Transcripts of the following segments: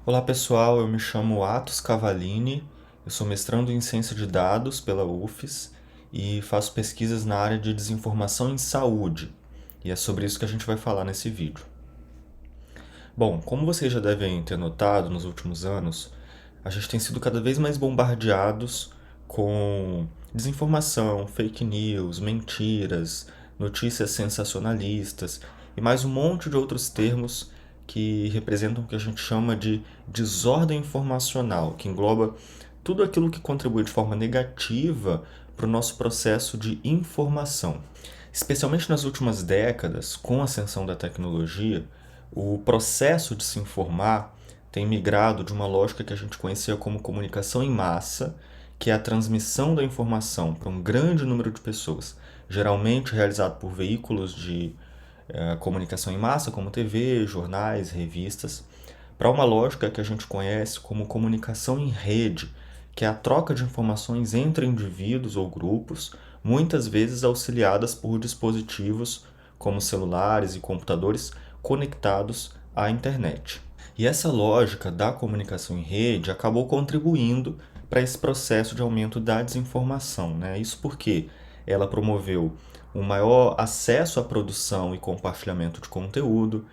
Olá pessoal, eu me chamo Atos Cavalini, eu sou mestrando em Ciência de Dados pela UFES e faço pesquisas na área de desinformação em saúde, e é sobre isso que a gente vai falar nesse vídeo. Bom, como vocês já devem ter notado nos últimos anos, a gente tem sido cada vez mais bombardeados com desinformação, fake news, mentiras, notícias sensacionalistas e mais um monte de outros termos que representam o que a gente chama de desordem informacional, que engloba tudo aquilo que contribui de forma negativa para o nosso processo de informação. Especialmente nas últimas décadas, com a ascensão da tecnologia, o processo de se informar tem migrado de uma lógica que a gente conhecia como comunicação em massa, que é a transmissão da informação para um grande número de pessoas, geralmente realizado por veículos de comunicação em massa, como TV, jornais, revistas, para uma lógica que a gente conhece como comunicação em rede, que é a troca de informações entre indivíduos ou grupos, muitas vezes auxiliadas por dispositivos como celulares e computadores conectados à internet. E essa lógica da comunicação em rede acabou contribuindo para esse processo de aumento da desinformação, né? Isso porque ela promoveu um maior acesso à produção e compartilhamento de conteúdo,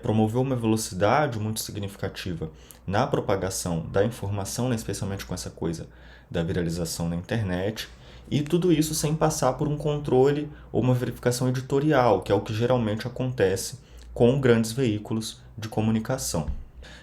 promoveu uma velocidade muito significativa na propagação da informação, né, especialmente com essa coisa da viralização na internet, e tudo isso sem passar por um controle ou uma verificação editorial, que é o que geralmente acontece com grandes veículos de comunicação.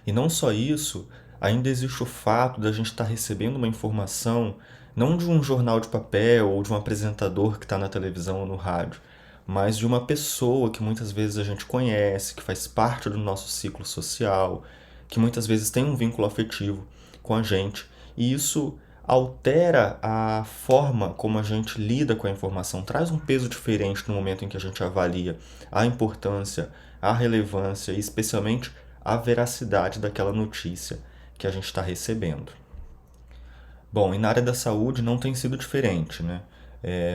E não só isso, ainda existe o fato da gente estar recebendo uma informação não de um jornal de papel ou de um apresentador que está na televisão ou no rádio, mas de uma pessoa que muitas vezes a gente conhece, que faz parte do nosso ciclo social, que muitas vezes tem um vínculo afetivo com a gente. E isso altera a forma como a gente lida com a informação, traz um peso diferente no momento em que a gente avalia a importância, a relevância e especialmente a veracidade daquela notícia que a gente está recebendo. Bom, e na área da saúde não tem sido diferente, né?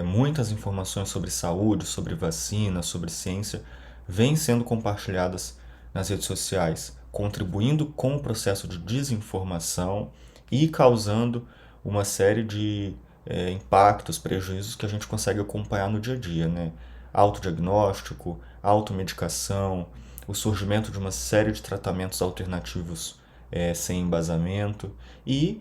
Muitas informações sobre saúde, sobre vacina, sobre ciência, vêm sendo compartilhadas nas redes sociais, contribuindo com o processo de desinformação e causando uma série de impactos, prejuízos que a gente consegue acompanhar no dia a dia, né? Autodiagnóstico, automedicação, o surgimento de uma série de tratamentos alternativos sem embasamento e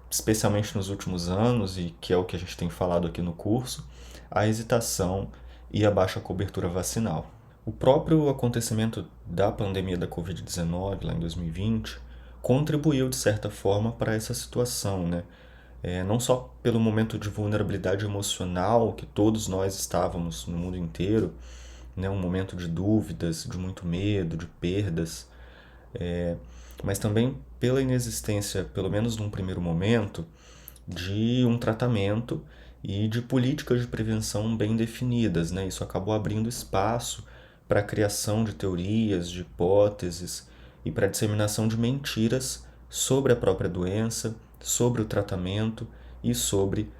especialmente nos últimos anos, e que é o que a gente tem falado aqui no curso, a hesitação e a baixa cobertura vacinal. O próprio acontecimento da pandemia da Covid-19, lá em 2020, contribuiu de certa forma para essa situação, né? Não só pelo momento de vulnerabilidade emocional que todos nós estávamos no mundo inteiro, né? Um momento de dúvidas, de muito medo, de perdas, mas também pela inexistência, pelo menos num primeiro momento, de um tratamento e de políticas de prevenção bem definidas, né? Isso acabou abrindo espaço para a criação de teorias, de hipóteses e para a disseminação de mentiras sobre a própria doença, sobre o tratamento e sobre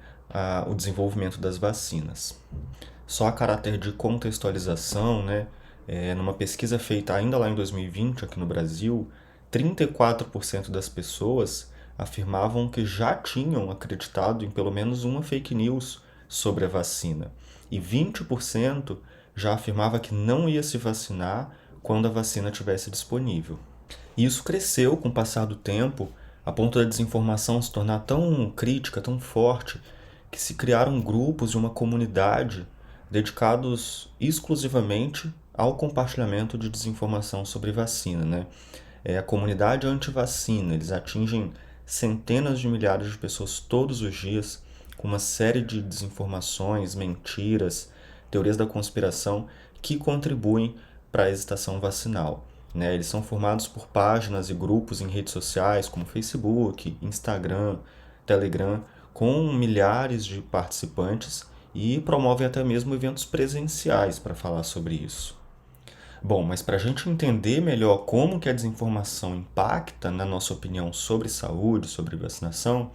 o desenvolvimento das vacinas. Só a caráter de contextualização, né? Numa pesquisa feita ainda lá em 2020 aqui no Brasil, 34% das pessoas afirmavam que já tinham acreditado em pelo menos uma fake news sobre a vacina. E 20% já afirmava que não ia se vacinar quando a vacina estivesse disponível. E isso cresceu com o passar do tempo, a ponto da desinformação se tornar tão crítica, tão forte, que se criaram grupos de uma comunidade dedicados exclusivamente ao compartilhamento de desinformação sobre vacina, né? É a comunidade anti-vacina, eles atingem centenas de milhares de pessoas todos os dias com uma série de desinformações, mentiras, teorias da conspiração que contribuem para a hesitação vacinal, né? Eles são formados por páginas e grupos em redes sociais como Facebook, Instagram, Telegram, com milhares de participantes e promovem até mesmo eventos presenciais para falar sobre isso. Bom, mas para a gente entender melhor como que a desinformação impacta na nossa opinião sobre saúde, sobre vacinação,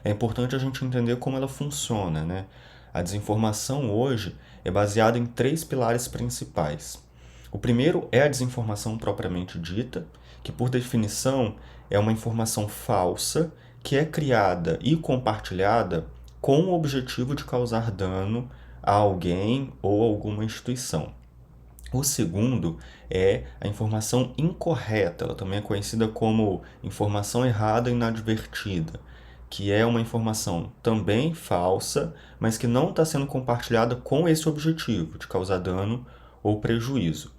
é importante a gente entender como ela funciona, né? A desinformação hoje é baseada em três pilares principais. O primeiro é a desinformação propriamente dita, que por definição é uma informação falsa que é criada e compartilhada com o objetivo de causar dano a alguém ou alguma instituição. O segundo é a informação incorreta, ela também é conhecida como informação errada e inadvertida, que é uma informação também falsa, mas que não está sendo compartilhada com esse objetivo de causar dano ou prejuízo.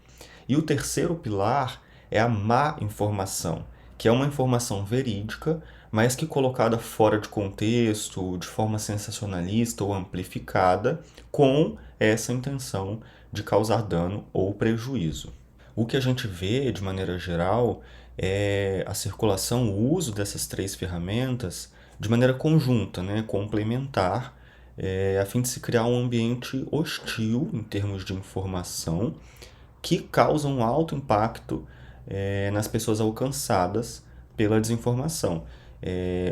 E o terceiro pilar é a má informação, que é uma informação verídica, mas que colocada fora de contexto, de forma sensacionalista ou amplificada, com essa intenção de causar dano ou prejuízo. O que a gente vê, de maneira geral, é a circulação, o uso dessas três ferramentas de maneira conjunta, né, complementar, a fim de se criar um ambiente hostil em termos de informação que causam um alto impacto nas pessoas alcançadas pela desinformação.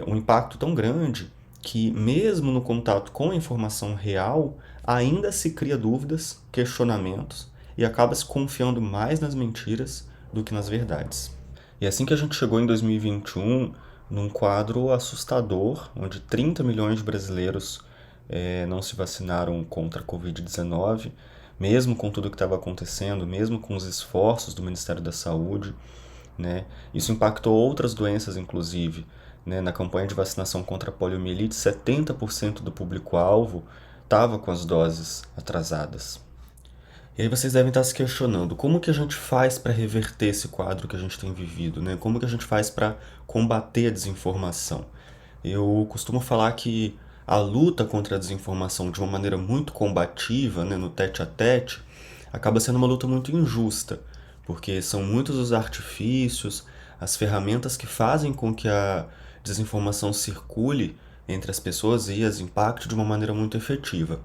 Um impacto tão grande que, mesmo no contato com a informação real, ainda se cria dúvidas, questionamentos e acaba se confiando mais nas mentiras do que nas verdades. E assim que a gente chegou em 2021, num quadro assustador, onde 30 milhões de brasileiros não se vacinaram contra a Covid-19, mesmo com tudo que estava acontecendo, mesmo com os esforços do Ministério da Saúde, né? Isso impactou outras doenças, inclusive. Né? Na campanha de vacinação contra a poliomielite, 70% do público-alvo estava com as doses atrasadas. E aí vocês devem estar se questionando, como que a gente faz para reverter esse quadro que a gente tem vivido, né? Como que a gente faz para combater a desinformação? Eu costumo falar que a luta contra a desinformação de uma maneira muito combativa, né, no tete a tete, acaba sendo uma luta muito injusta, porque são muitos os artifícios, as ferramentas que fazem com que a desinformação circule entre as pessoas e as impacte de uma maneira muito efetiva.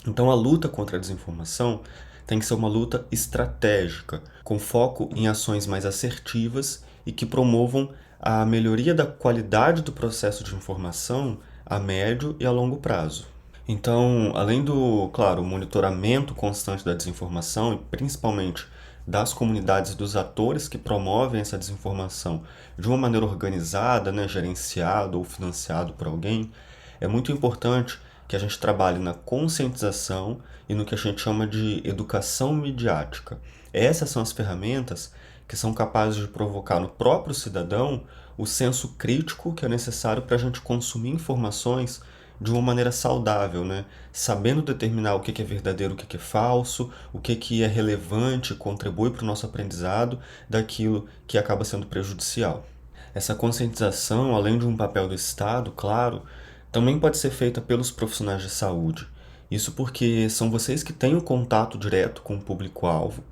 Então a luta contra a desinformação tem que ser uma luta estratégica, com foco em ações mais assertivas e que promovam a melhoria da qualidade do processo de informação a médio e a longo prazo. Então, além do, claro, monitoramento constante da desinformação e principalmente das comunidades e dos atores que promovem essa desinformação de uma maneira organizada, né, gerenciado ou financiado por alguém, é muito importante que a gente trabalhe na conscientização e no que a gente chama de educação midiática. Essas são as ferramentas que são capazes de provocar no próprio cidadão o senso crítico que é necessário para a gente consumir informações de uma maneira saudável, né? Sabendo determinar o que é verdadeiro, o que é falso, o que é relevante, contribui para o nosso aprendizado daquilo que acaba sendo prejudicial. Essa conscientização, além de um papel do Estado, claro, também pode ser feita pelos profissionais de saúde. Isso porque são vocês que têm o contato direto com o público-alvo.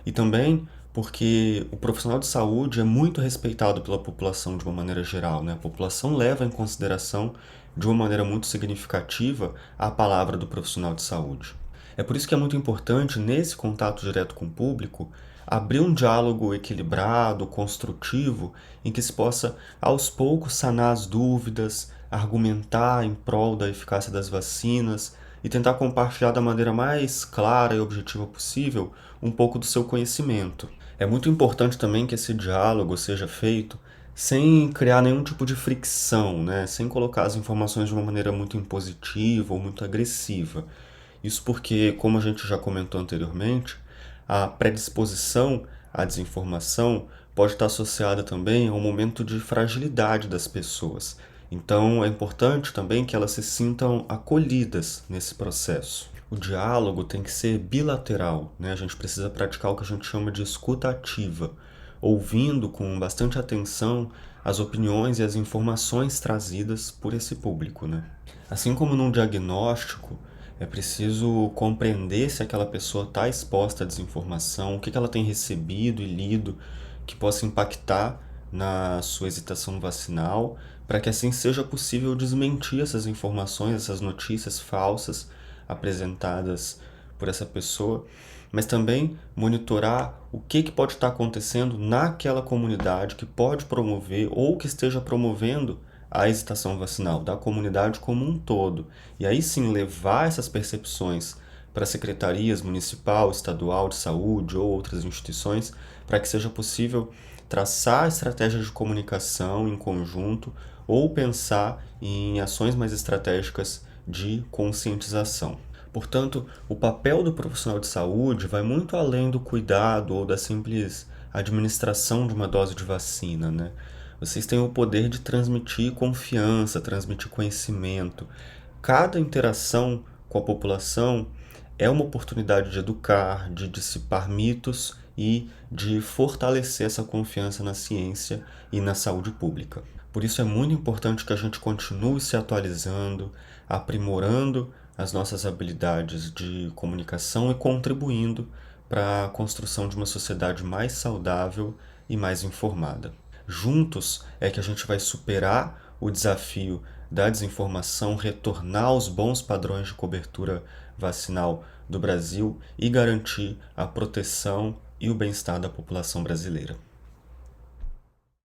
E também porque o profissional de saúde é muito respeitado pela população de uma maneira geral, né? A população leva em consideração de uma maneira muito significativa a palavra do profissional de saúde. É por isso que é muito importante, nesse contato direto com o público, abrir um diálogo equilibrado, construtivo, em que se possa, aos poucos, sanar as dúvidas, argumentar em prol da eficácia das vacinas e tentar compartilhar da maneira mais clara e objetiva possível um pouco do seu conhecimento. É muito importante também que esse diálogo seja feito sem criar nenhum tipo de fricção, né? Sem colocar as informações de uma maneira muito impositiva ou muito agressiva. Isso porque, como a gente já comentou anteriormente, a predisposição à desinformação pode estar associada também a um momento de fragilidade das pessoas. Então, é importante também que elas se sintam acolhidas nesse processo. O diálogo tem que ser bilateral, né? A gente precisa praticar o que a gente chama de escuta ativa, ouvindo com bastante atenção as opiniões e as informações trazidas por esse público, né? Assim como num diagnóstico, é preciso compreender se aquela pessoa está exposta à desinformação, o que ela tem recebido e lido que possa impactar na sua hesitação vacinal, para que assim seja possível desmentir essas informações, essas notícias falsas apresentadas por essa pessoa, mas também monitorar o que pode estar acontecendo naquela comunidade que pode promover ou que esteja promovendo a hesitação vacinal, da comunidade como um todo. E aí sim levar essas percepções para secretarias municipal, estadual de saúde ou outras instituições, para que seja possível traçar estratégias de comunicação em conjunto ou pensar em ações mais estratégicas de conscientização. Portanto, o papel do profissional de saúde vai muito além do cuidado ou da simples administração de uma dose de vacina, né? Vocês têm o poder de transmitir confiança, transmitir conhecimento. Cada interação com a população é uma oportunidade de educar, de dissipar mitos e de fortalecer essa confiança na ciência e na saúde pública. Por isso é muito importante que a gente continue se atualizando, aprimorando as nossas habilidades de comunicação e contribuindo para a construção de uma sociedade mais saudável e mais informada. Juntos é que a gente vai superar o desafio da desinformação, retornar aos bons padrões de cobertura vacinal do Brasil e garantir a proteção e o bem-estar da população brasileira.